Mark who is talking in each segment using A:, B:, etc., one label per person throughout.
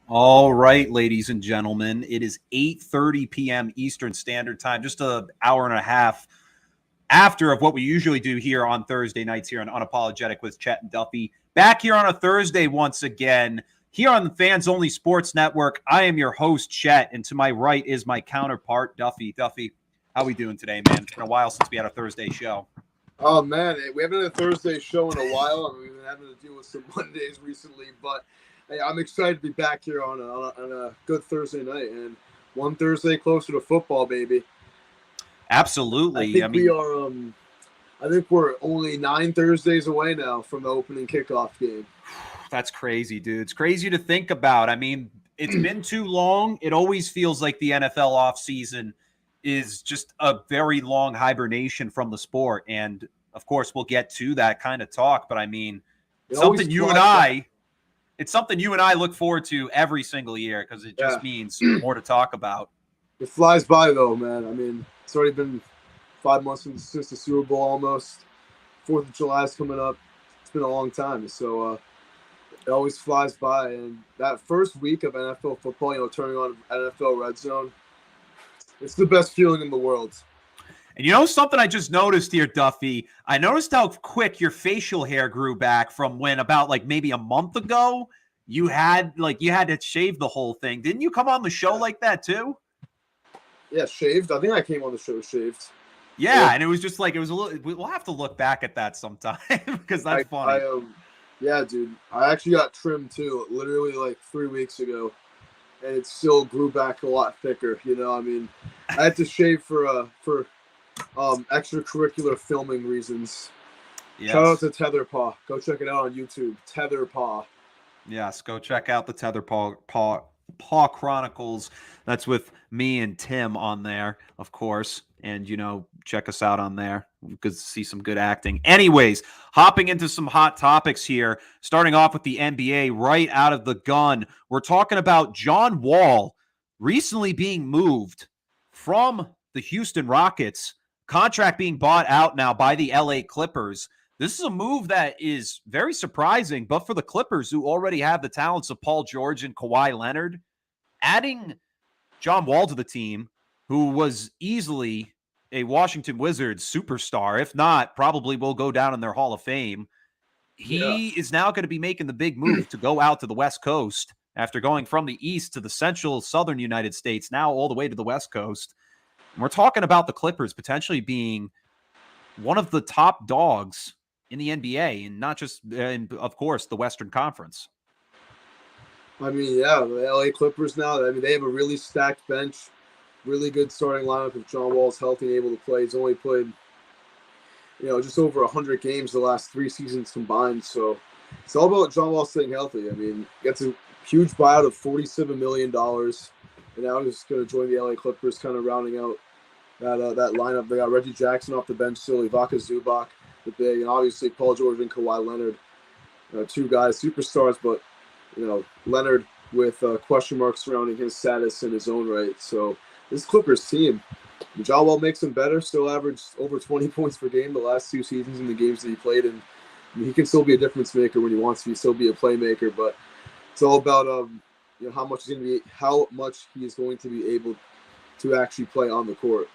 A: All right, ladies and gentlemen, it is 8:30 p.m. Eastern Standard Time, just an hour and a half after of what we usually do here on Thursday nights here on Unapologetic with Chet and Duffy. Back here on a Thursday once again, here on the Fans Only Sports Network. I am your host, Chet, and to my right is my counterpart, Duffy. Duffy, how we doing today, man? It's been a while since we had a Thursday show.
B: Oh man, we haven't had a Thursday show in a while. I mean, we've been having to deal with some Mondays recently, but hey, I'm excited to be back here on a good Thursday night and one Thursday closer to football, baby.
A: Absolutely.
B: I think we're only 9 Thursdays away now from the opening kickoff game.
A: That's crazy, dude. It's crazy to think about. I mean, it's been too long. It always feels like the NFL offseason is just a very long hibernation from the sport. And of course, we'll get to that kind of talk. But I mean, it's something you and I look forward to every single year because it just means more to talk about.
B: It flies by though, man. I mean, it's already been 5 months since the Super Bowl almost. 4th of July is coming up. It's been a long time. So it always flies by. And that first week of NFL football, turning on NFL Red Zone, it's the best feeling in the world.
A: And you know something I just noticed here, Duffy? I noticed how quick your facial hair grew back from when about maybe a month ago you had to shave the whole thing. Didn't you come on the show like that too?
B: Yeah, shaved. I think I came on the show shaved.
A: Yeah, and it was just it was a little. We'll have to look back at that sometime because that's funny.
B: Yeah, dude. I actually got trimmed too, literally 3 weeks ago, and it still grew back a lot thicker. I mean, I had to shave for extracurricular filming reasons. Yes. Shout out to Tetherpaw. Go check it out on YouTube. Tetherpaw.
A: Yes, go check out the Tetherpaw Chronicles. That's with me and Tim on there, of course. And, check us out on there. Good to see some good acting. Anyways, hopping into some hot topics here, starting off with the NBA right out of the gun. We're talking about John Wall recently being moved from the Houston Rockets, contract being bought out now by the LA Clippers. This is a move that is very surprising, but for the Clippers, who already have the talents of Paul George and Kawhi Leonard, adding John Wall to the team, who was easily a Washington Wizards superstar, if not, probably will go down in their Hall of Fame. He is now going to be making the big move to go out to the West Coast after going from the East to the central southern United States, now all the way to the West Coast. And we're talking about the Clippers potentially being one of the top dogs in the NBA, and not just, of course, the Western Conference.
B: I mean, yeah, the LA Clippers now, they have a really stacked bench, really good starting lineup if John Wall's healthy and able to play. He's only played, just over 100 games the last 3 seasons combined. So it's all about John Wall staying healthy. I mean, gets a huge buyout of $47 million, and now he's going to join the LA Clippers, kind of rounding out that lineup. They got Reggie Jackson off the bench still, Ivica Zubac, the big, and obviously Paul George and Kawhi Leonard, 2 guys, superstars, but Leonard with question marks surrounding his status in his own right. So this Clippers team, John Wall makes them better, still averaged over 20 points per game the last 2 seasons in the games that he played in. I mean, he can still be a difference maker when he wants to still be a playmaker, but it's all about how much he is going to be able to actually play on the court.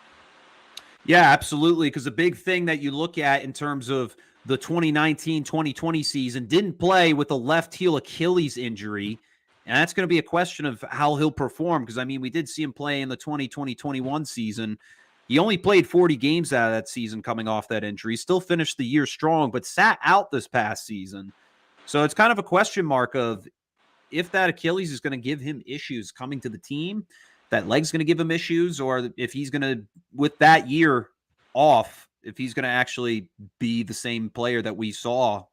A: Yeah, absolutely, because a big thing that you look at in terms of the 2019-2020 season, didn't play with a left heel Achilles injury, and that's going to be a question of how he'll perform, because, I mean, we did see him play in the 2020-21 season. He only played 40 games out of that season coming off that injury, still finished the year strong, but sat out this past season. So it's kind of a question mark of if that Achilles is going to give him issues coming to the team, that leg's going to give him issues, or if he's going to, with that year off, if he's going to actually be the same player that we saw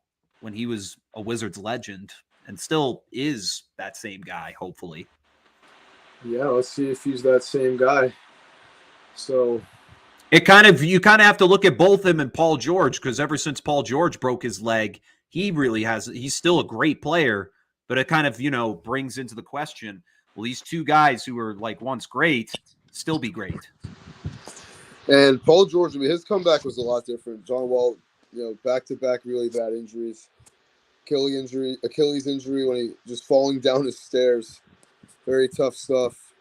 A: when he was a Wizards legend and still is that same guy, hopefully.
B: Yeah, let's see if he's that same guy. So
A: you kind of have to look at both him and Paul George, because ever since Paul George broke his leg, he's still a great player, but it kind of, brings into the question, will these 2 guys who were once great still be great?
B: And Paul George, I mean, his comeback was a lot different. John Wall, back-to-back really bad injuries. Achilles injury when he just falling down his stairs very tough stuff,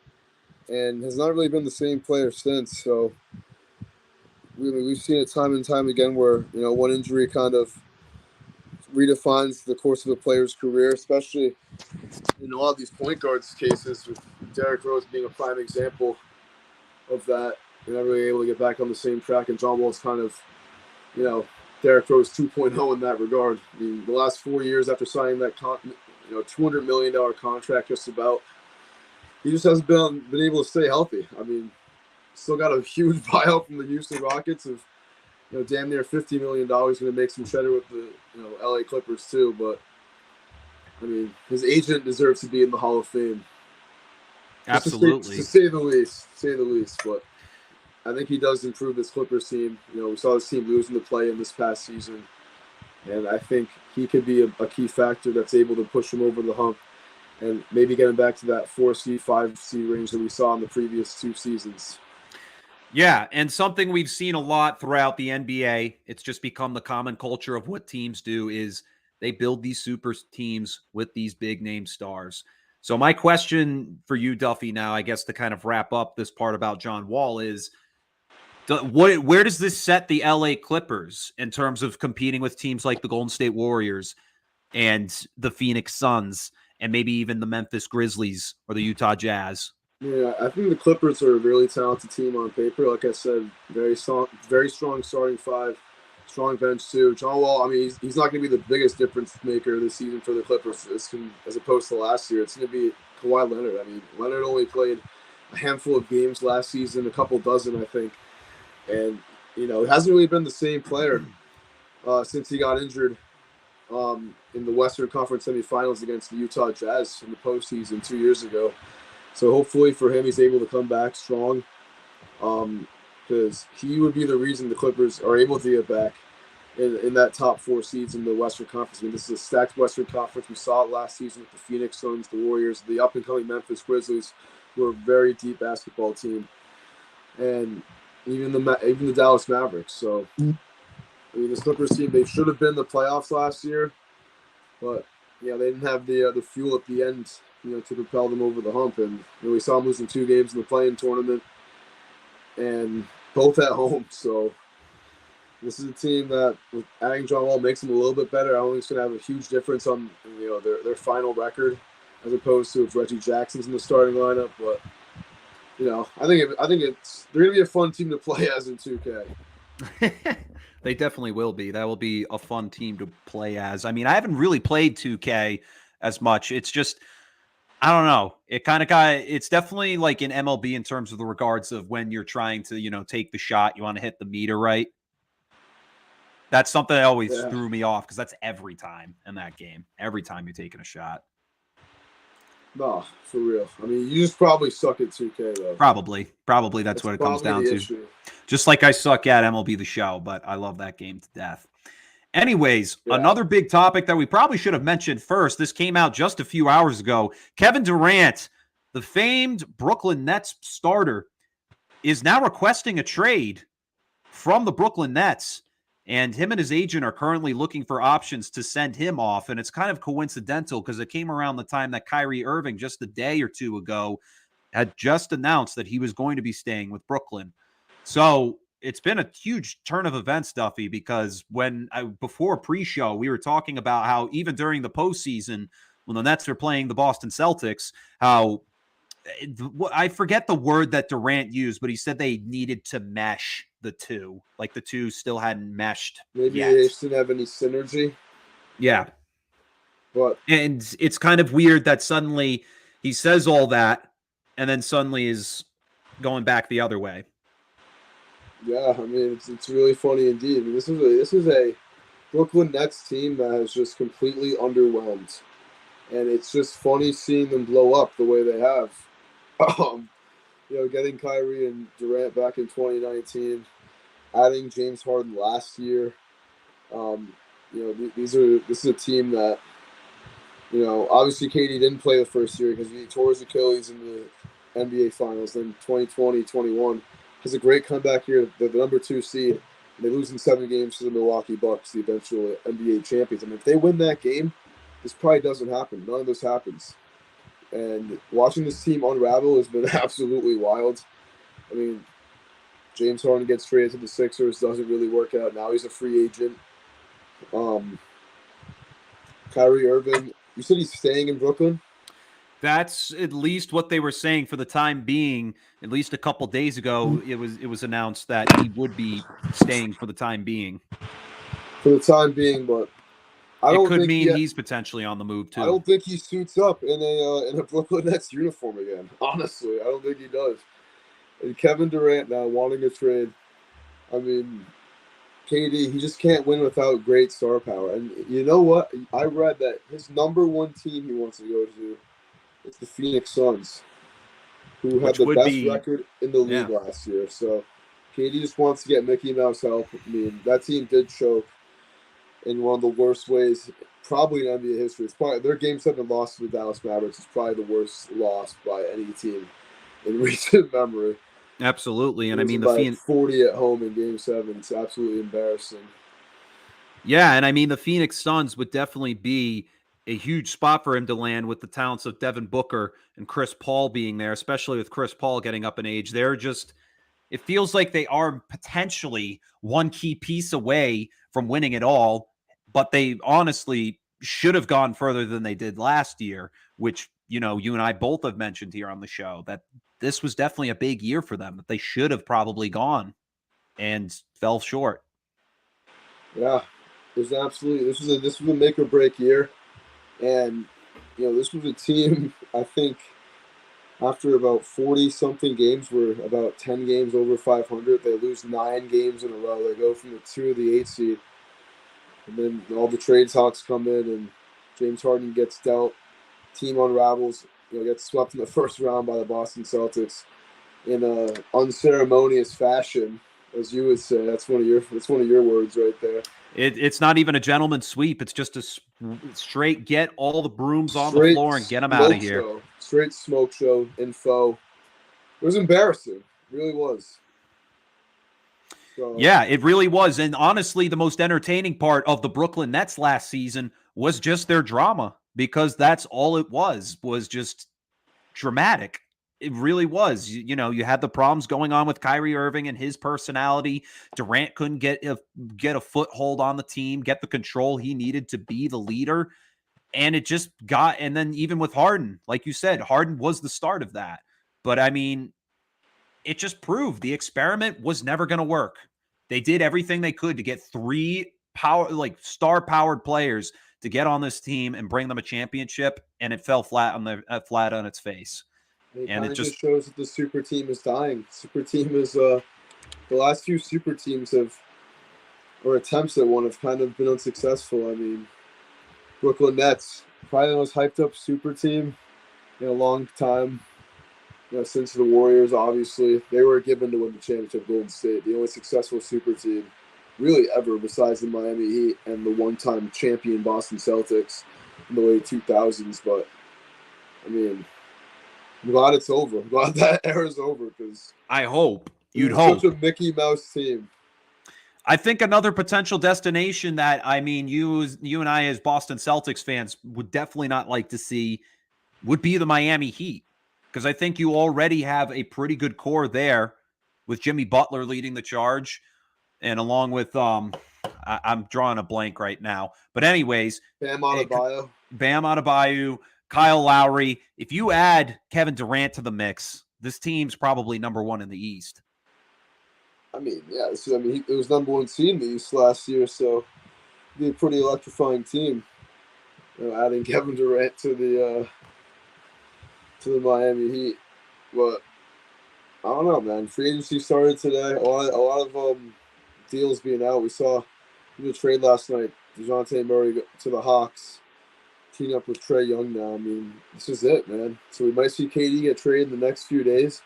B: and has not really been the same player since. So we've seen it time and time again where one injury kind of redefines the course of a player's career, especially in a lot of these point guards cases, with Derrick Rose being a prime example of that. You're not really able to get back on the same track, and John Wall's kind of, Derrick Rose 2.0 in that regard. I mean, the last 4 years after signing that $200 million contract, just about, he just hasn't been able to stay healthy. I mean, still got a huge buyout from the Houston Rockets of damn near $50 million. Going to make some cheddar with the LA Clippers too. But I mean, his agent deserves to be in the Hall of Fame.
A: Absolutely,
B: to say the least. But I think he does improve this Clippers team. We saw this team losing the play-in this past season, and I think he could be a key factor that's able to push him over the hump and maybe get him back to that 4 seed, 5 seed range that we saw in the previous 2 seasons.
A: Yeah, and something we've seen a lot throughout the NBA, it's just become the common culture of what teams do is they build these super teams with these big name stars. So my question for you, Duffy, now, I guess to kind of wrap up this part about John Wall is, where does this set the LA Clippers in terms of competing with teams like the Golden State Warriors and the Phoenix Suns and maybe even the Memphis Grizzlies or the Utah Jazz?
B: Yeah, I think the Clippers are a really talented team on paper. Like I said, very strong starting 5, strong bench too. John Wall, I mean, he's not going to be the biggest difference maker this season for the Clippers as opposed to last year. It's going to be Kawhi Leonard. I mean, Leonard only played a handful of games last season, a couple dozen, I think. And, he hasn't really been the same player since he got injured in the Western Conference semifinals against the Utah Jazz in the postseason 2 years ago. So hopefully for him, he's able to come back strong because he would be the reason the Clippers are able to get back in that top 4 seeds in the Western Conference. I mean, this is a stacked Western Conference. We saw it last season with the Phoenix Suns, the Warriors, the up-and-coming Memphis Grizzlies, who are a very deep basketball team, and even the Dallas Mavericks. So, I mean, this Clippers team, they should have been in the playoffs last year, but they didn't have the fuel at the end, to propel them over the hump. And we saw them losing 2 games in the play-in tournament, and both at home. So this is a team that, with adding John Wall, makes them a little bit better. I don't think it's going to have a huge difference on their final record, as opposed to if Reggie Jackson's in the starting lineup. But I think they're going to be a fun team to play as in 2K.
A: They definitely will be. That will be a fun team to play as. I mean, I haven't really played 2K as much. It's just, I don't know. It's definitely like in MLB in terms of the regards of when you're trying to, take the shot, you want to hit the meter right. That's something that always threw me off because that's every time in that game. Every time you're taking a shot.
B: No, for real. I mean, you just probably suck at 2K, though.
A: Probably that's what it comes down to.
B: Issue.
A: Just like I suck at MLB The Show, but I love that game to death. Anyways, another big topic that we probably should have mentioned first. This came out just a few hours ago. Kevin Durant, the famed Brooklyn Nets starter, is now requesting a trade from the Brooklyn Nets. And him and his agent are currently looking for options to send him off. And it's kind of coincidental because it came around the time that Kyrie Irving, just a day or two ago, had just announced that he was going to be staying with Brooklyn. So it's been a huge turn of events, Duffy, because before pre-show, we were talking about how even during the postseason, when the Nets are playing the Boston Celtics, how I forget the word that Durant used, but he said they needed to mesh the two. Like the two still hadn't meshed.
B: Maybe
A: yet.
B: they just didn't have any synergy.
A: Yeah.
B: But
A: and it's kind of weird that suddenly he says all that and then suddenly is going back the other way.
B: Yeah, I mean, it's really funny indeed. I mean, this is a Brooklyn Nets team that has just completely underwhelmed. And it's just funny seeing them blow up the way they have. Getting Kyrie and Durant back in 2019, adding James Harden last year. This is a team that, obviously KD didn't play the first year because he tore his Achilles in the NBA Finals. Then 2020-21 has a great comeback year. They're the number 2 seed. And they lose in 7 games to the Milwaukee Bucks, the eventual NBA champions. I mean, if they win that game, this probably doesn't happen. None of this happens. And watching this team unravel has been absolutely wild. I mean, James Harden gets traded to the Sixers, doesn't really work out. Now he's a free agent. Um, Kyrie Irving, you said he's staying in Brooklyn?
A: That's at least what they were saying for the time being. At least a couple days ago, it was announced that he would be staying for the time being.
B: For the time being, but I
A: It
B: don't
A: could
B: think
A: mean he's potentially on the move
B: I
A: too.
B: don't think he suits up in a Brooklyn Nets uniform again. Honestly, I don't think he does. And Kevin Durant now wanting a trade. I mean, KD, he just can't win without great star power. And you know what? I read that his number one team he wants to go to is the Phoenix Suns, who had
A: Which
B: the
A: would
B: best
A: be,
B: record in the league
A: yeah,
B: last year. So KD just wants to get Mickey Mouse help. I mean, that team did choke in one of the worst ways probably in NBA history. It's probably their Game 7 loss to the Dallas Mavericks is probably the worst loss by any team in recent memory.
A: absolutely. And I mean
B: Losing
A: the
B: by
A: Phoenix,
B: 40 at home in Game 7. It's absolutely embarrassing.
A: yeah, and I mean the Phoenix Suns would definitely be a huge spot for him to land with the talents of Devin Booker and Chris Paul being there, especially with Chris Paul getting up in age. They're just, it feels like they are potentially one key piece away from winning it all, but they honestly should have gone further than they did last year, which, you know, you and I both have mentioned here on the show that this was definitely a big year for them, that they should have probably gone and fell short.
B: Yeah, there's absolutely this was a make or break year, and this was a team. I think after about 40 something games, we're about 10 games over 500. They lose 9 games in a row. They go from the 2 of the 8 seed, and then all the trade talks come in, and James Harden gets dealt. Team unravels. Gets swept in the first round by the Boston Celtics in a unceremonious fashion, as you would say. That's one of your words right there.
A: It's not even a gentleman's sweep. It's just a straight get all the brooms on the
B: Straight
A: floor and get them out of
B: smoke
A: here.
B: show. Straight smoke show. Info. It was embarrassing. It really was. So,
A: Yeah, it really was. And honestly, the most entertaining part of the Brooklyn Nets last season was just their drama, because that's all it was just dramatic. It really was. You had the problems going on with Kyrie Irving and his personality. Durant couldn't get a foothold on the team, get the control he needed to be the leader. And it just got, and then even with Harden, like you said, Harden was the start of that. But I mean, it just proved the experiment was never going to work. They did everything they could to get three star powered players to get on this team and bring them a championship, and it fell flat on its face.
B: it
A: And
B: kind
A: it
B: of
A: just,
B: just shows that the super team is dying. Super team is the last few super teams or attempts at one have kind of been unsuccessful. I mean, Brooklyn Nets, probably the most hyped up super team in a long time. Since the Warriors, obviously, they were given to win the championship. Golden State, the only successful super team, really ever, besides the Miami Heat and the one-time champion Boston Celtics in the late 2000s. But I mean, I'm glad it's over. I'm glad that era's over because
A: I hope,
B: it
A: you'd
B: was such
A: hope.
B: a Mickey Mouse team.
A: I think another potential destination that, I mean, you and I as Boston Celtics fans would definitely not like to see would be the Miami Heat, because I think you already have a pretty good core there with Jimmy Butler leading the charge, and along with I'm drawing a blank right now, but anyways,
B: Bam Adebayo.
A: Bam Adebayo, Kyle Lowry. If you add Kevin Durant to the mix, this team's probably number one in the East.
B: I mean, yeah, it was number one seed in the East last year, so it'd be a pretty electrifying team. Adding Kevin Durant to the Miami Heat, but I don't know, man. Free agency started today. A lot of deals being out. We saw the trade last night. DeJounte Murray to the Hawks, teaming up with Trae Young now. I mean, this is it, man. So we might see KD get traded in the next few days.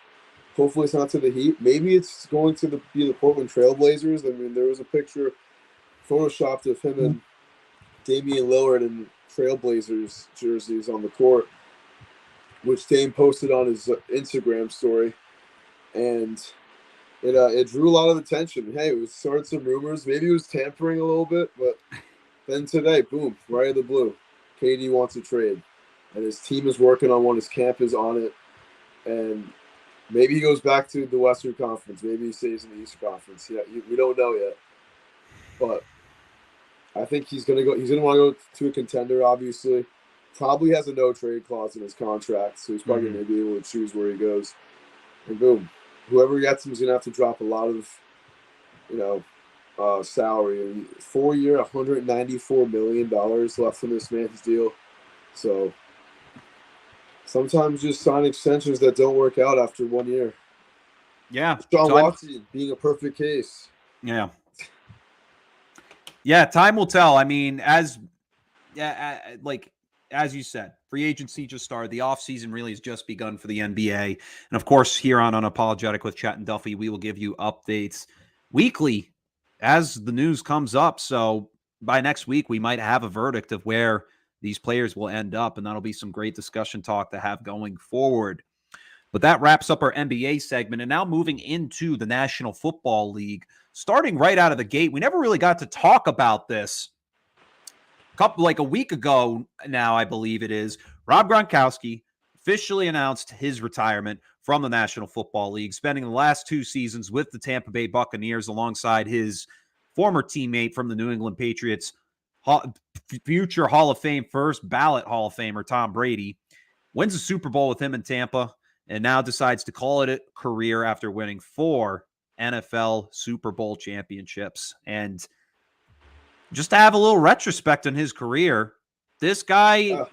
B: Hopefully it's not to the Heat. Maybe it's going to be the Portland Trailblazers. I mean, there was a picture photoshopped of him and Damian Lillard in Trailblazers jerseys on the court, which Dame posted on his Instagram story. And it drew a lot of attention. Hey, it started some rumors. Maybe it was tampering a little bit, but then today, boom, right out of the blue, KD wants a trade. and his team is working on one. His camp is on it, and maybe he goes back to the Western Conference. Maybe he stays in the Eastern Conference. Yeah, we don't know yet, but I think he's gonna go. He's gonna want to go to a contender. Obviously, probably has a no trade clause in his contract, so he's probably gonna be able to choose where he goes. And boom, whoever gets him is gonna have to drop a lot of, salary. And 4 year, $194 million left in this man's deal. So sometimes just sign extensions that don't work out after 1 year.
A: Yeah,
B: John Watson being a perfect case.
A: Yeah. Yeah, time will tell. I mean, as you said, free agency just started. The offseason really has just begun for the NBA. And of course, here on Unapologetic with Chet and Duffy, we will give you updates weekly as the news comes up. So by next week, we might have a verdict of where these players will end up. And that'll be some great discussion talk to have going forward. But that wraps up our NBA segment. And now moving into the National Football League, starting right out of the gate, we never really got to talk about this. A week ago now, I believe it is, Rob Gronkowski officially announced his retirement from the National Football League, spending the last 2 seasons with the Tampa Bay Buccaneers alongside his former teammate from the New England Patriots, future Hall of Fame, first ballot Hall of Famer, Tom Brady. Wins a Super Bowl with him in Tampa, and now decides to call it a career after winning 4 NFL Super Bowl championships. And just to have a little retrospect on his career, this guy,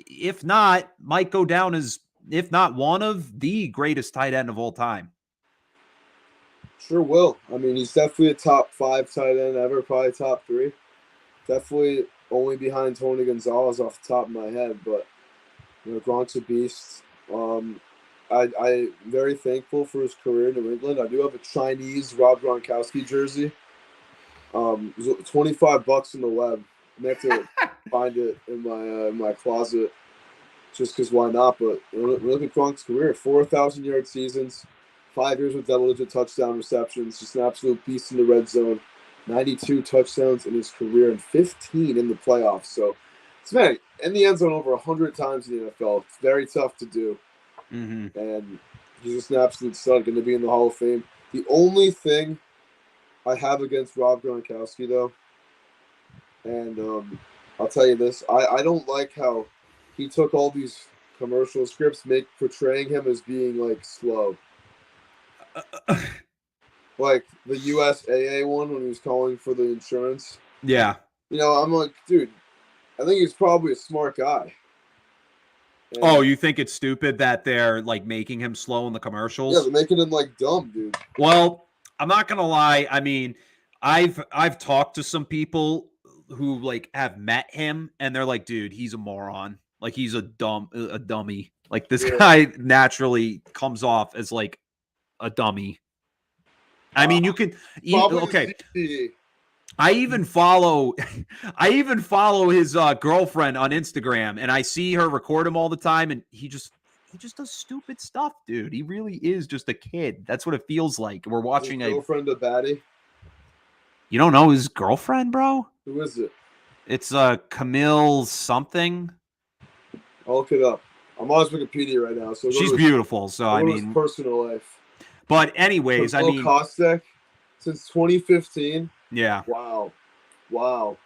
A: if not, might go down as, if not one of the greatest tight end of all time.
B: Sure will. I mean, he's definitely a top 5 tight end ever, probably top 3. Definitely only behind Tony Gonzalez off the top of my head, but Gronk's a beast. I'm very thankful for his career in New England. I do have a Chinese Rob Gronkowski jersey. It was $25 in the web. I have to find it in my closet, just because why not? But look at Gronk's career: 4,000-yard seasons, 5 years with double-digit touchdown receptions, just an absolute beast in the red zone. 92 touchdowns in his career and 15 in the playoffs. So, man, in the end zone over 100 times in the NFL. It's very tough to do.
A: Mm-hmm.
B: And he's just an absolute stud, going to be in the Hall of Fame. The only thing I have against Rob Gronkowski, though, and I'll tell you this, I don't like how he took all these commercial scripts portraying him as being, like, slow. Like the USAA one when he was calling for the insurance.
A: Yeah.
B: I'm like, dude, I think he's probably a smart guy.
A: And you think it's stupid that they're, like, making him slow in the commercials?
B: Yeah, they're making him, like, dumb, dude.
A: Well, I'm not gonna lie. I mean, I've talked to some people who, like, have met him, and they're like, dude, he's a moron. Like, he's a dummy. Like, this guy naturally comes off as, like, a dummy. I mean, you can okay. I even follow his girlfriend on Instagram, and I see her record him all the time, and he just does stupid stuff, dude. He really is just a kid. That's what it feels like. We're watching
B: his girlfriend a baddie.
A: You don't know his girlfriend, bro?
B: Who is it?
A: It's Camille something.
B: I'll look it up. I'm on his Wikipedia right now. So
A: she's beautiful. So I mean,
B: his personal life.
A: But anyways,
B: Camille Kostek since 2015.
A: Yeah.
B: Wow.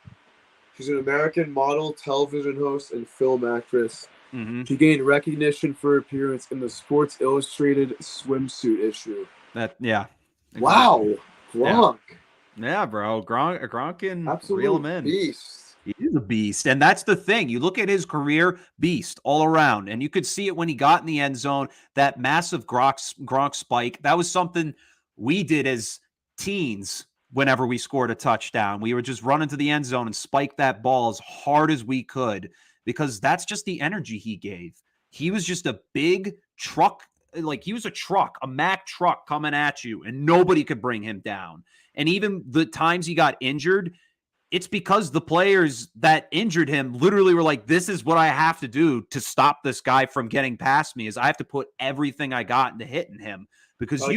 B: She's an American model, television host, and film actress.
A: Mm-hmm.
B: She gained recognition for her appearance in the Sports Illustrated swimsuit issue.
A: Yeah.
B: Exactly. Wow. Gronk.
A: Yeah, bro. Gronk can reel him in.
B: Beast.
A: He is a beast. And that's the thing. You look at his career, beast all around. And you could see it when he got in the end zone, that massive Gronk spike. That was something we did as teens whenever we scored a touchdown. We would just run into the end zone and spike that ball as hard as we could, because that's just the energy he gave. He was just a big truck. Like, he was a truck, a Mack truck coming at you, and nobody could bring him down. And even the times he got injured, it's because the players that injured him literally were like, this is what I have to do to stop this guy from getting past me, is I have to put everything I got into hitting him. Because
B: Gotta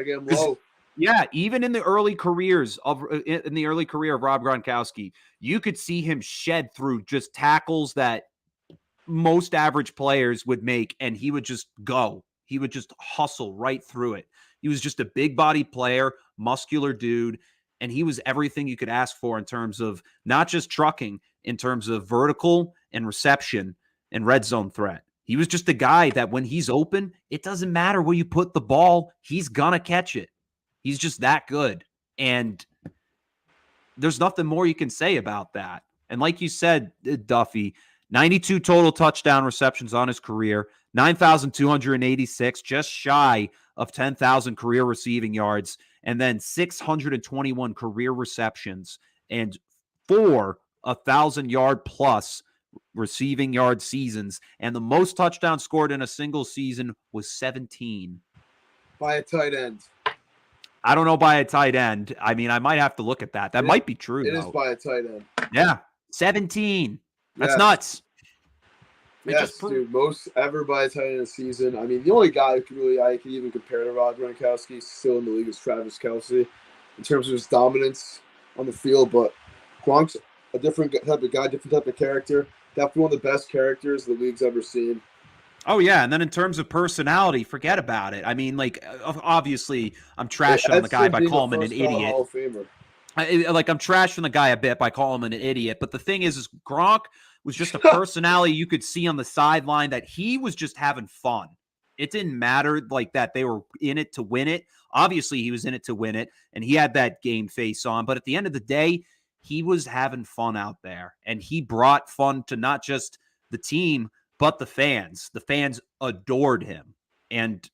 B: get him low.
A: Yeah, even in the early career of Rob Gronkowski, you could see him shed through just tackles that most average players would make, and he would just go. He would just hustle right through it. He was just a big body player, muscular dude, and he was everything you could ask for in terms of not just trucking, in terms of vertical and reception and red zone threat. He was just a guy that when he's open, it doesn't matter where you put the ball, he's gonna catch it. He's just that good. And there's nothing more you can say about that. And like you said, Duffy, 92 total touchdown receptions on his career, 9,286, just shy of 10,000 career receiving yards, and then 621 career receptions and 4 1,000-yard plus receiving yard seasons. And the most touchdowns scored in a single season was 17.
B: By a tight end.
A: I don't know by a tight end. I mean, I might have to look at that. That might be true,
B: It
A: though.
B: is by a tight end.
A: Yeah, 17. That's
B: Yes.
A: nuts.
B: Yes, dude, most ever by a tight end in a season. I mean, the only guy who I could even compare to Rob Gronkowski still in the league is Travis Kelce in terms of his dominance on the field. But Gronk's a different type of guy, different type of character. Definitely one of the best characters the league's ever seen.
A: Oh, yeah. And then in terms of personality, forget about it. I mean, like, obviously, I'm trashing on the guy by calling him an idiot.
B: Hall of Famer.
A: I'm trashing the guy a bit by calling him an idiot. But the thing is Gronk was just a personality you could see on the sideline that he was just having fun. It didn't matter like that they were in it to win it. Obviously, he was in it to win it, and he had that game face on. But at the end of the day, he was having fun out there, and he brought fun to not just the team, but the fans. The fans adored him, and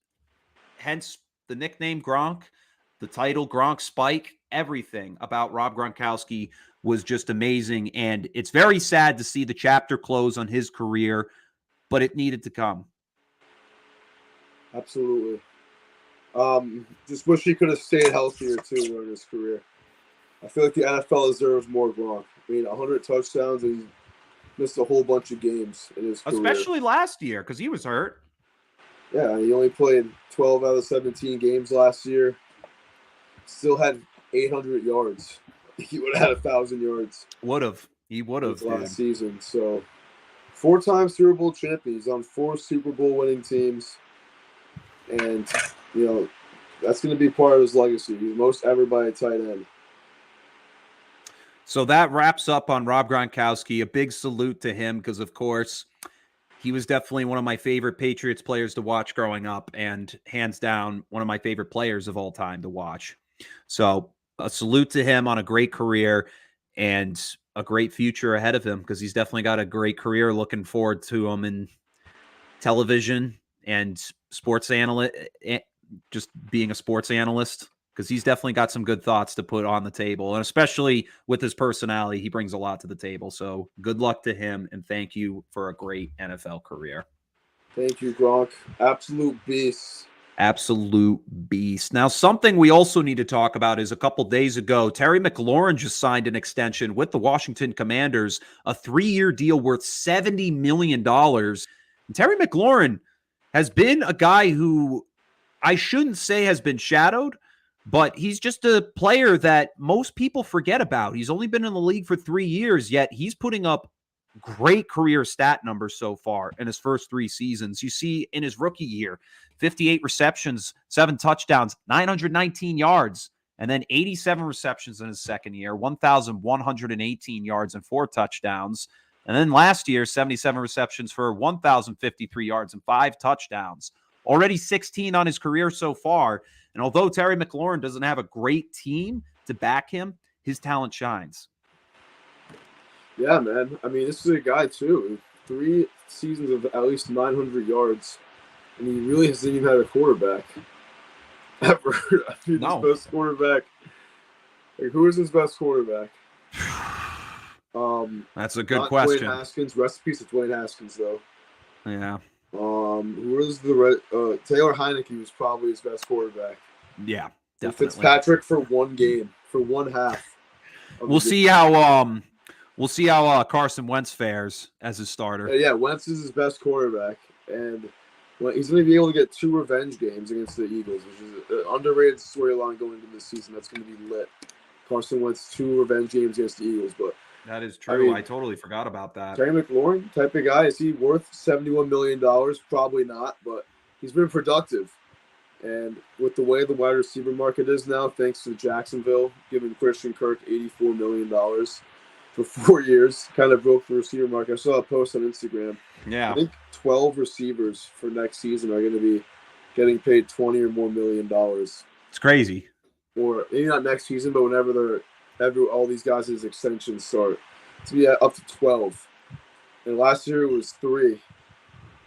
A: hence the nickname Gronk, the title Gronk Spike. Everything about Rob Gronkowski was just amazing, and it's very sad to see the chapter close on his career, but it needed to come.
B: Absolutely. Just wish he could have stayed healthier too during his career. I feel like the NFL deserves more Gronk. I mean, 100 touchdowns, and he missed a whole bunch of games in his career.
A: Especially last year, because he was hurt.
B: Yeah, he only played 12 out of 17 games last year. Still had 800 yards. He would have had 1,000 yards.
A: He would have
B: last season. So, 4-time Super Bowl champion. He's on 4 Super Bowl winning teams, and that's going to be part of his legacy. He's most ever by a tight end.
A: So that wraps up on Rob Gronkowski. A big salute to him because, of course, he was definitely one of my favorite Patriots players to watch growing up, and hands down one of my favorite players of all time to watch. So a salute to him on a great career and a great future ahead of him, because he's definitely got a great career looking forward to him in television and sports analyst, just being a sports analyst, because he's definitely got some good thoughts to put on the table. And especially with his personality, he brings a lot to the table. So good luck to him, and thank you for a great NFL career.
B: Thank you, Gronk. Absolute beast.
A: Absolute beast. Now, something we also need to talk about is a couple days ago, Terry McLaurin just signed an extension with the Washington Commanders, a 3-year deal worth $70 million. And Terry McLaurin has been a guy who I shouldn't say has been shadowed, but he's just a player that most people forget about. He's only been in the league for 3 years, yet he's putting up great career stat numbers so far in his first 3 seasons. You see in his rookie year, 58 receptions, 7 touchdowns, 919 yards, and then 87 receptions in his second year, 1,118 yards and 4 touchdowns. And then last year, 77 receptions for 1,053 yards and 5 touchdowns. Already 16 on his career so far. And although Terry McLaurin doesn't have a great team to back him, his talent shines.
B: Yeah, man. I mean, this is a guy, too. 3 seasons of at least 900 yards. And he really hasn't even had a quarterback ever. I mean,
A: No.
B: His best quarterback. Like, who is his best quarterback?
A: That's a good
B: not
A: question.
B: Dwayne Haskins. Rest in peace to Dwayne Haskins, though.
A: Yeah.
B: Who was the Taylor Heineke was probably his best quarterback.
A: Yeah,
B: And
A: definitely.
B: Fitzpatrick for 1 game, for 1 half.
A: We'll see how Carson Wentz fares as his starter.
B: Yeah, Wentz is his best quarterback, and he's going to be able to get 2 revenge games against the Eagles, which is an underrated storyline going into this season. That's going to be lit. Carson Wentz 2 revenge games against the Eagles, but
A: That is
B: I
A: true.
B: mean,
A: I totally forgot about that.
B: Terry McLaurin type of guy, is he worth $71 million? Probably not, but he's been productive. And with the way the wide receiver market is now, thanks to Jacksonville giving Christian Kirk $84 million for 4 years, kind of broke the receiver market. I saw a post on Instagram. I
A: Yeah.
B: think 12 receivers for next season are going to be getting paid $20 or more million.
A: It's crazy.
B: Or maybe not next season, but whenever all these guys' extensions start, to be up to 12. And last year it was 3.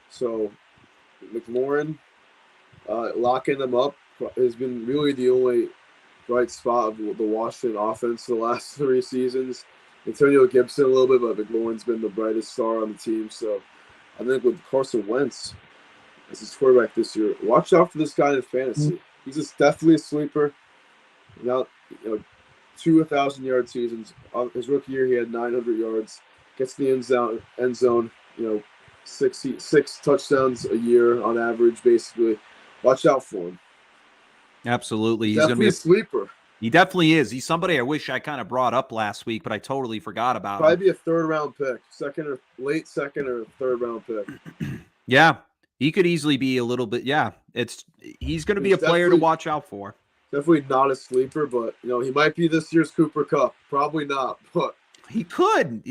B: So McLaurin, locking them up has been really the only bright spot of the Washington offense the last 3 seasons. Antonio Gibson a little bit, but McLaurin's been the brightest star on the team. So I think with Carson Wentz as his quarterback this year, watch out for this guy in fantasy. He's just definitely a sleeper. Now, 2,000-yard seasons. His rookie year, he had 900 yards. Gets the end zone. 6 touchdowns a year on average, basically. Watch out for him.
A: Absolutely.
B: He's definitely a sleeper.
A: He definitely is. He's somebody I wish I kind of brought up last week, but I totally forgot about
B: Probably
A: him.
B: be a third-round pick. Late second or third-round pick.
A: Yeah. He could easily be a little bit. Yeah. He's going to be a player to watch out for.
B: Definitely not a sleeper, but he might be this year's Cooper Kupp. Probably not, but
A: he could.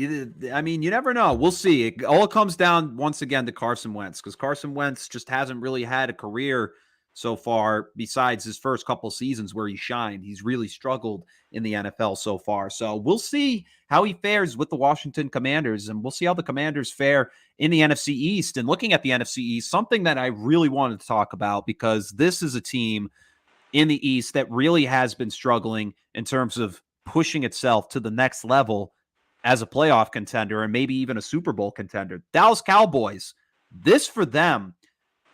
A: I mean, you never know. We'll see. It all comes down once again to Carson Wentz, because Carson Wentz just hasn't really had a career so far besides his first couple seasons where he shined. He's really struggled in the NFL so far. So we'll see how he fares with the Washington Commanders, and we'll see how the Commanders fare in the NFC East. And looking at the NFC East, something that I really wanted to talk about, because this is a team in the East that really has been struggling in terms of pushing itself to the next level as a playoff contender and maybe even a Super Bowl contender. Dallas Cowboys, this for them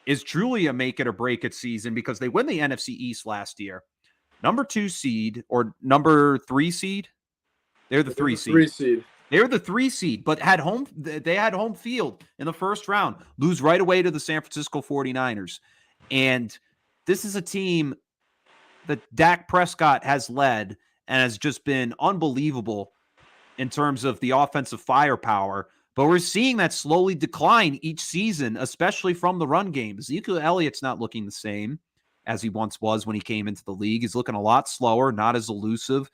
A: is truly a make it or break it season, because they win the NFC East last year. Number 2 seed or number 3 seed? They're the 3 seed. They were the 3 seed, but they had home field in the first round, lose right away to the San Francisco 49ers. And this is a team that Dak Prescott has led and has just been unbelievable in terms of the offensive firepower. But we're seeing that slowly decline each season, especially from the run game. Ezekiel Elliott's not looking the same as he once was when he came into the league. He's looking a lot slower, not as elusive.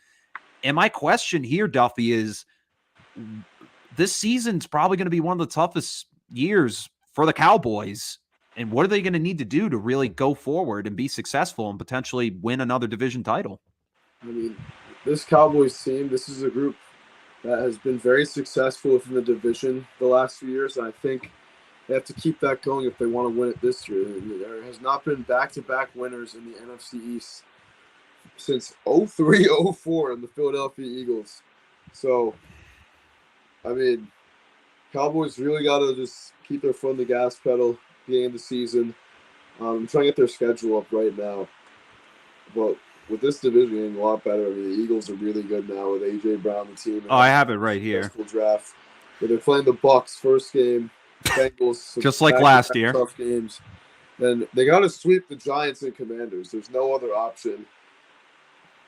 A: And my question here, Duffy, is this season's probably going to be one of the toughest years for the Cowboys. And what are they going to need to do to really go forward and be successful and potentially win another division title?
B: I mean, this Cowboys team, this is a group that has been very successful within the division the last few years. And I think they have to keep that going if they want to win it this year. There has not been back-to-back winners in the NFC East since 03-04 in the Philadelphia Eagles. So, I mean, Cowboys really got to just keep their foot on the gas pedal beginning of the season. I'm trying to get their schedule up right now. But with this division getting a lot better, I mean, the Eagles are really good now with A.J. Brown, the team.
A: Oh, I have it right here.
B: Draft. But they're playing the Bucs first game. Bengals.
A: Just like last year.
B: Tough games. Then they got to sweep the Giants and Commanders. There's no other option.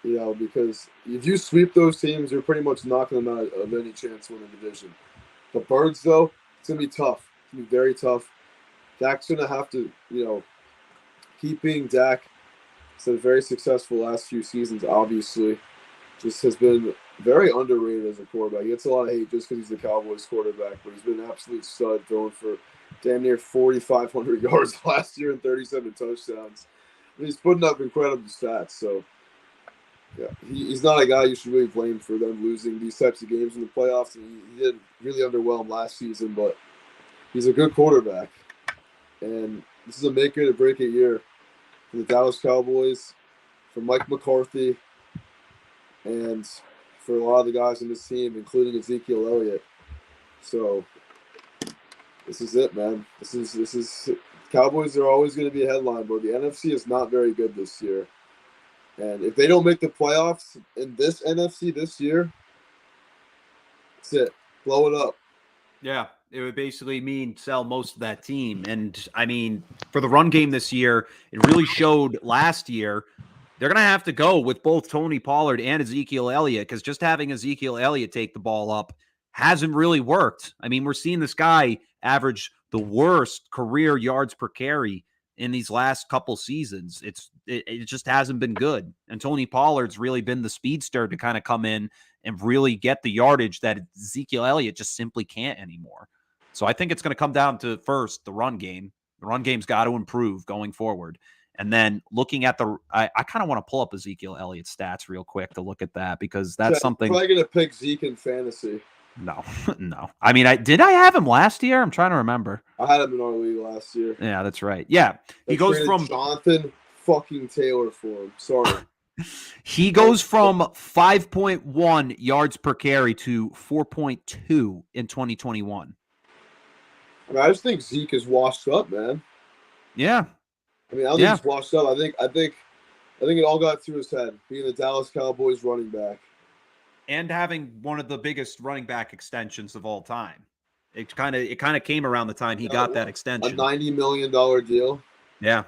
B: Because if you sweep those teams, you're pretty much knocking them out of any chance to win the division. The Birds, though, it's going to be tough. It's going to be very tough. Dak's going to have to, keep being Dak. He's been very successful last few seasons, obviously. Just has been very underrated as a quarterback. He gets a lot of hate just because he's the Cowboys quarterback, but he's been an absolute stud, throwing for damn near 4,500 yards last year and 37 touchdowns. And he's putting up incredible stats, so yeah, he's not a guy you should really blame for them losing these types of games in the playoffs. And he did really underwhelm last season, but he's a good quarterback. And this is a make it or break it year for the Dallas Cowboys, for Mike McCarthy, and for a lot of the guys in this team, including Ezekiel Elliott. So this is it, man. This is Cowboys are always going to be a headline, but the NFC is not very good this year. And if they don't make the playoffs in this NFC this year, that's it. Blow it up.
A: Yeah, it would basically mean sell most of that team. And, I mean, for the run game this year, it really showed last year they're going to have to go with both Tony Pollard and Ezekiel Elliott, because just having Ezekiel Elliott take the ball up hasn't really worked. I mean, we're seeing this guy average the worst career yards per carry in these last couple seasons. It just hasn't been good. And Tony Pollard's really been the speedster to kind of come in and really get the yardage that Ezekiel Elliott just simply can't anymore. So I think it's going to come down to, first, the run game. The run game's got to improve going forward. And then looking at I kind of want to pull up Ezekiel Elliott's stats real quick to look at that, because that's something.
B: I'm probably going to pick Zeke in fantasy.
A: No. I mean, did I have him last year? I'm trying to remember.
B: I had him in our league last year.
A: Yeah, that's right. Yeah. He goes from
B: Jonathan fucking Taylor for him. Sorry.
A: He goes from 5.1 yards per carry to 4.2 in 2021.
B: I mean, I just think Zeke is washed up, man.
A: Yeah.
B: I mean, I don't think he's washed up. I think it all got through his head, being the Dallas Cowboys running back.
A: And having one of the biggest running back extensions of all time. It kind of came around the time he got that extension.
B: A $90 million deal.
A: Yeah.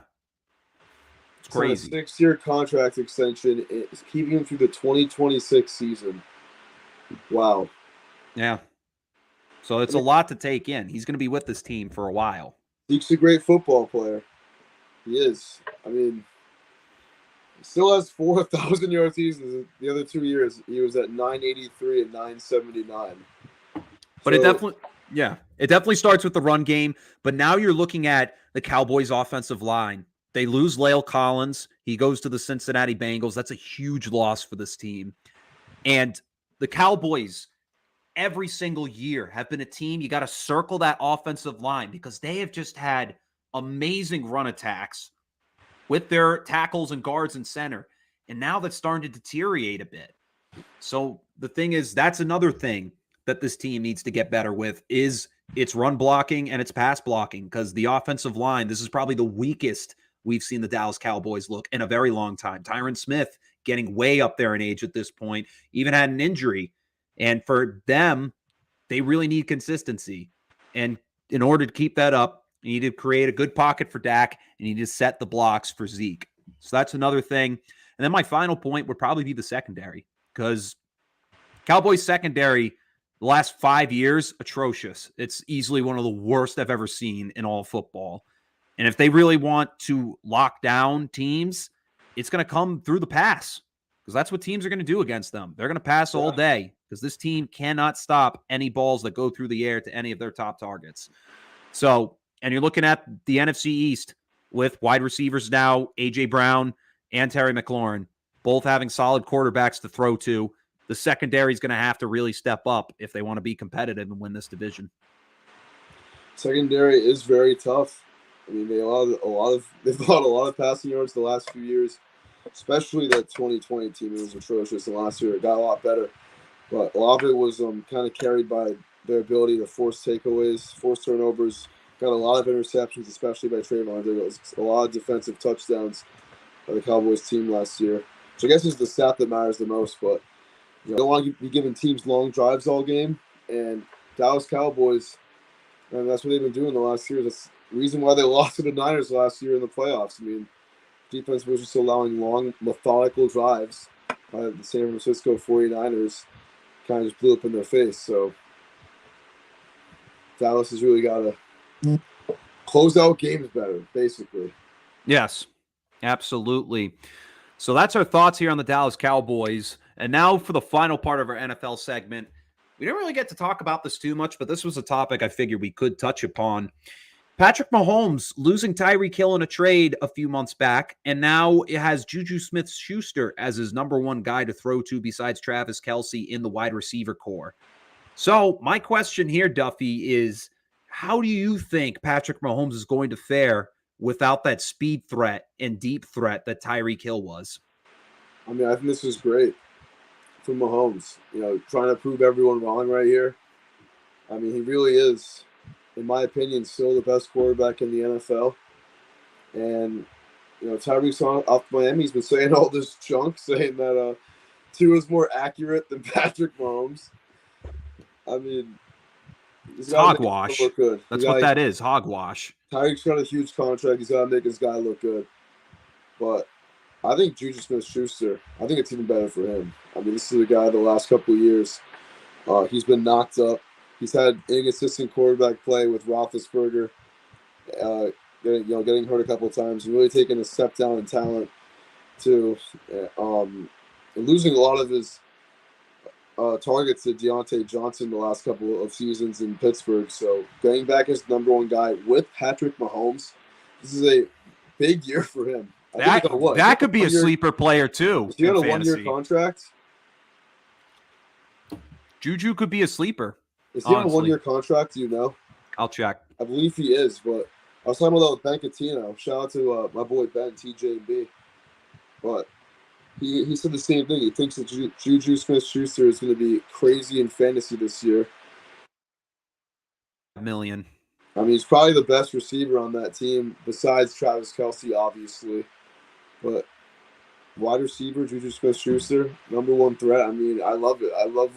A: It's crazy.
B: A 6-year contract extension. It's keeping him through the 2026 season. Wow.
A: Yeah. So it's a lot to take in. He's going to be with this team for a while.
B: Zeke's a great football player. He is. I mean, he still has 4,000-yard seasons. The other 2 years, he was at 983 and 979.
A: But it definitely starts with the run game. But now you're looking at the Cowboys' offensive line. They lose La'el Collins. He goes to the Cincinnati Bengals. That's a huge loss for this team. And the Cowboys, every single year, have been a team you got to circle that offensive line, because they have just had amazing run attacks with their tackles and guards and center. And now that's starting to deteriorate a bit. So the thing is, that's another thing that this team needs to get better with, is its run blocking and its pass blocking, because the offensive line, this is probably the weakest we've seen the Dallas Cowboys look in a very long time. Tyron Smith getting way up there in age at this point, even had an injury. And for them, they really need consistency. And in order to keep that up, you need to create a good pocket for Dak, and you need to set the blocks for Zeke. So that's another thing. And then my final point would probably be the secondary, because Cowboys secondary, the last 5 years, atrocious. It's easily one of the worst I've ever seen in all football. And if they really want to lock down teams, it's going to come through the pass, because that's what teams are going to do against them. They're going to pass all day, because this team cannot stop any balls that go through the air to any of their top targets. So, and you're looking at the NFC East with wide receivers now, A.J. Brown and Terry McLaurin, both having solid quarterbacks to throw to. The secondary is going to have to really step up if they want to be competitive and win this division.
B: Secondary is very tough. I mean, they've allowed a lot of passing yards the last few years, especially that 2020 team. It was atrocious, and last year it got a lot better. But a lot of it was kind of carried by their ability to force takeaways, force turnovers. Got a lot of interceptions, especially by Trayvon. There was a lot of defensive touchdowns by the Cowboys team last year, which I guess is the stat that matters the most. But you don't want to be giving teams long drives all game. And Dallas Cowboys, and that's what they've been doing the last year. That's the reason why they lost to the Niners last year in the playoffs. I mean, defense was just allowing long, methodical drives by the San Francisco 49ers. Kind of just blew up in their face. So Dallas has really got to close out games better, basically.
A: Yes, absolutely. So that's our thoughts here on the Dallas Cowboys. And now for the final part of our NFL segment. We didn't really get to talk about this too much, but this was a topic I figured we could touch upon. Patrick Mahomes losing Tyreek Hill in a trade a few months back, and now it has Juju Smith-Schuster as his number one guy to throw to besides Travis Kelce in the wide receiver core. So my question here, Duffy, is how do you think Patrick Mahomes is going to fare without that speed threat and deep threat that Tyreek Hill was?
B: I mean, I think this is great for Mahomes. You know, trying to prove everyone wrong right here. I mean, he really is, in my opinion, still the best quarterback in the NFL. And, you know, Tyreek's off Miami. He's been saying all this junk, saying that Tua is more accurate than Patrick Mahomes. I mean,
A: it's hogwash. That's what that is, hogwash.
B: Tyreek's got a huge contract. He's got to make his guy look good. But I think Juju Smith-Schuster, I think it's even better for him. I mean, this is a guy the last couple of years, he's been knocked up. He's had inconsistent quarterback play with Roethlisberger, uh, getting hurt a couple of times, and really taking a step down in talent too, and losing a lot of his targets to Deontay Johnson the last couple of seasons in Pittsburgh. So getting back as number one guy with Patrick Mahomes, this is a big year for him. I think
A: That could be a sleeper player too.
B: Is he on a
A: fantasy.
B: 1-year contract?
A: Juju could be a sleeper.
B: Is he on a 1-year contract? Do you know?
A: I'll check.
B: I believe he is, but I was talking about that with Ben Catino. Shout out to my boy Ben, TJB. But he said the same thing. He thinks that Juju Smith-Schuster is going to be crazy in fantasy this year.
A: Million.
B: I mean, he's probably the best receiver on that team besides Travis Kelce, obviously. But wide receiver, Juju Smith-Schuster, number one threat. I mean, I love it. I love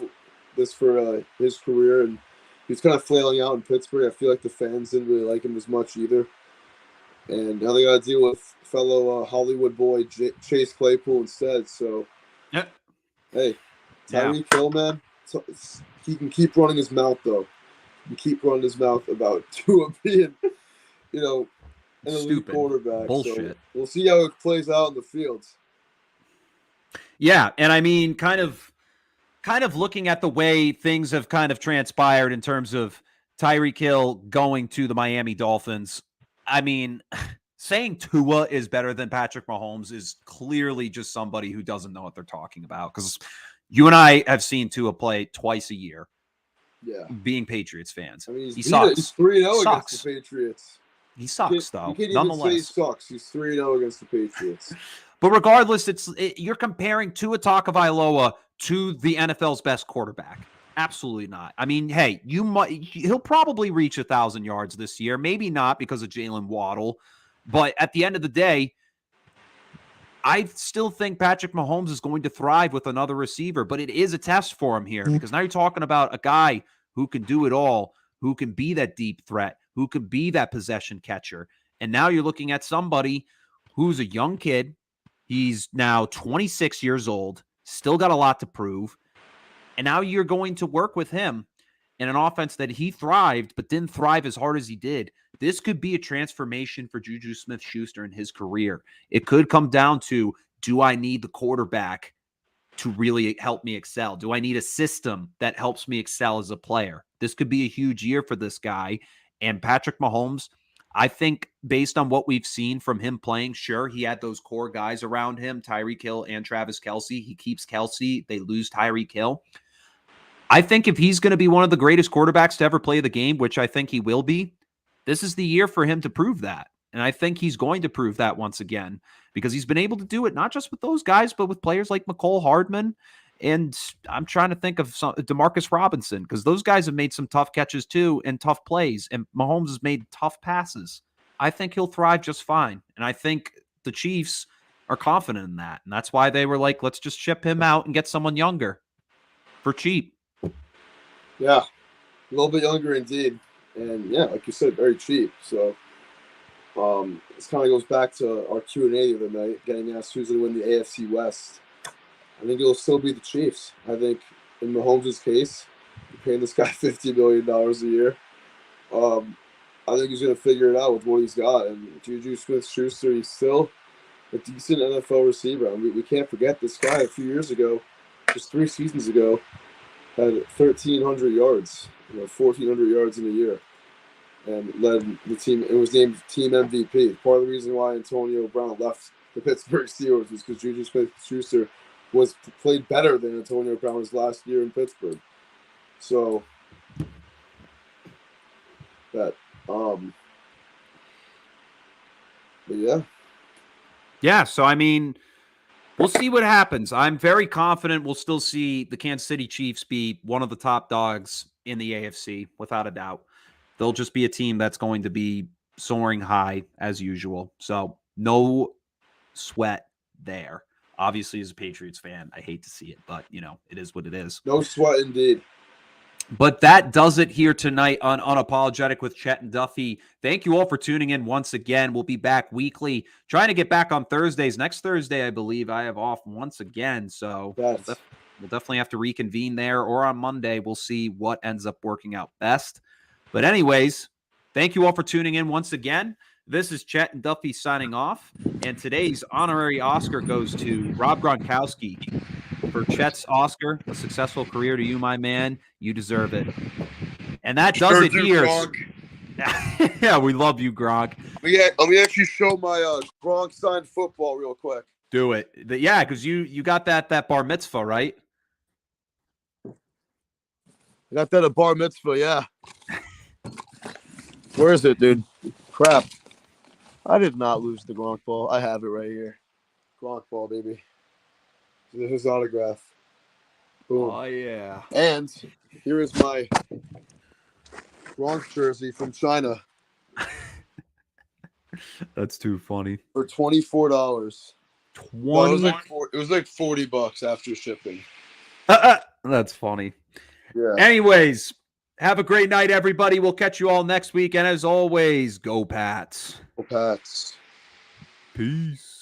B: this for his career, and he's kind of flailing out in Pittsburgh. I feel like the fans didn't really like him as much either. And now they got to deal with fellow Hollywood boy Chase Claypool instead. So,
A: yeah.
B: Hey, Tyreek Hill, man, he can keep running his mouth, though. He can keep running his mouth about Tua being, an elite quarterback.
A: Bullshit.
B: So we'll see how it plays out in the fields.
A: Yeah, and I mean, kind of looking at the way things have kind of transpired in terms of Tyreek Hill going to the Miami Dolphins. I mean, saying Tua is better than Patrick Mahomes is clearly just somebody who doesn't know what they're talking about, because you and I have seen Tua play twice a year.
B: Yeah.
A: Being Patriots fans.
B: I mean,
A: he sucks.
B: He's 3-0 against the Patriots.
A: He sucks, though.
B: You can't even say he sucks. He's 3-0 against the Patriots.
A: But regardless, you're comparing Tua Tagovailoa to the NFL's best quarterback. Absolutely not. I mean, hey, he'll probably reach 1,000 yards this year. Maybe not because of Jalen Waddle. But at the end of the day, I still think Patrick Mahomes is going to thrive with another receiver. But it is a test for him here, because now you're talking about a guy who can do it all, who can be that deep threat, who can be that possession catcher. And now you're looking at somebody who's a young kid. He's now 26 years old, still got a lot to prove. And now you're going to work with him in an offense that he thrived, but didn't thrive as hard as he did. This could be a transformation for Juju Smith-Schuster in his career. It could come down to, do I need the quarterback to really help me excel? Do I need a system that helps me excel as a player? This could be a huge year for this guy. And Patrick Mahomes, I think based on what we've seen from him playing, sure, he had those core guys around him, Tyreek Hill and Travis Kelce. He keeps Kelce. They lose Tyreek Hill. I think if he's going to be one of the greatest quarterbacks to ever play the game, which I think he will be, this is the year for him to prove that. And I think he's going to prove that once again, because he's been able to do it not just with those guys, but with players like Mecole Hardman. And I'm trying to think of Demarcus Robinson, because those guys have made some tough catches too and tough plays. And Mahomes has made tough passes. I think he'll thrive just fine. And I think the Chiefs are confident in that. And that's why they were like, let's just ship him out and get someone younger for cheap.
B: Yeah, a little bit younger indeed. And yeah, like you said, very cheap. So this kind of goes back to our Q&A the other night, getting asked who's going to win the AFC West. I think it'll still be the Chiefs. I think in Mahomes' case, you're paying this guy $50 million a year. I think he's going to figure it out with what he's got. And Juju Smith-Schuster, he's still a decent NFL receiver. I mean, we can't forget this guy a few years ago, just 3 seasons ago, had 1,300 yards, 1,400 yards in a year, and led the team. It was named team MVP. Part of the reason why Antonio Brown left the Pittsburgh Steelers was because Juju Smith-Schuster played better than Antonio Brown his last year in Pittsburgh. So that, but yeah.
A: Yeah, so I mean, we'll see what happens. I'm very confident we'll still see the Kansas City Chiefs be one of the top dogs in the AFC, without a doubt. They'll just be a team that's going to be soaring high as usual. So no sweat there. Obviously, as a Patriots fan, I hate to see it, but, it is what it is.
B: No sweat indeed.
A: But that does it here tonight on Unapologetic with Chet and Duffy. Thank you all for tuning in once again. We'll be back weekly, trying to get back on Thursdays. Next Thursday, I believe, I have off once again. So we'll definitely have to reconvene there, or on Monday. We'll see what ends up working out best. But anyways, thank you all for tuning in once again. This is Chet and Duffy signing off. And today's honorary Oscar goes to Rob Gronkowski. For Chet's Oscar, a successful career to you, my man. You deserve it. And that does it here. Yeah, we love you, Gronk.
B: Let me actually show my Gronk signed football real quick.
A: Do it. Yeah, because you got that bar mitzvah, right?
B: I got that at bar mitzvah, yeah. Where is it, dude? Crap. I did not lose the Gronk ball. I have it right here. Gronk ball, baby. His autograph. Boom.
A: Oh, yeah.
B: And here is my Gronk jersey from China.
A: That's too funny.
B: For $24. Well, it was like $40 after shipping.
A: That's funny.
B: Yeah.
A: Anyways, have a great night, everybody. We'll catch you all next week. And as always, go Pats.
B: Go Pats.
A: Peace.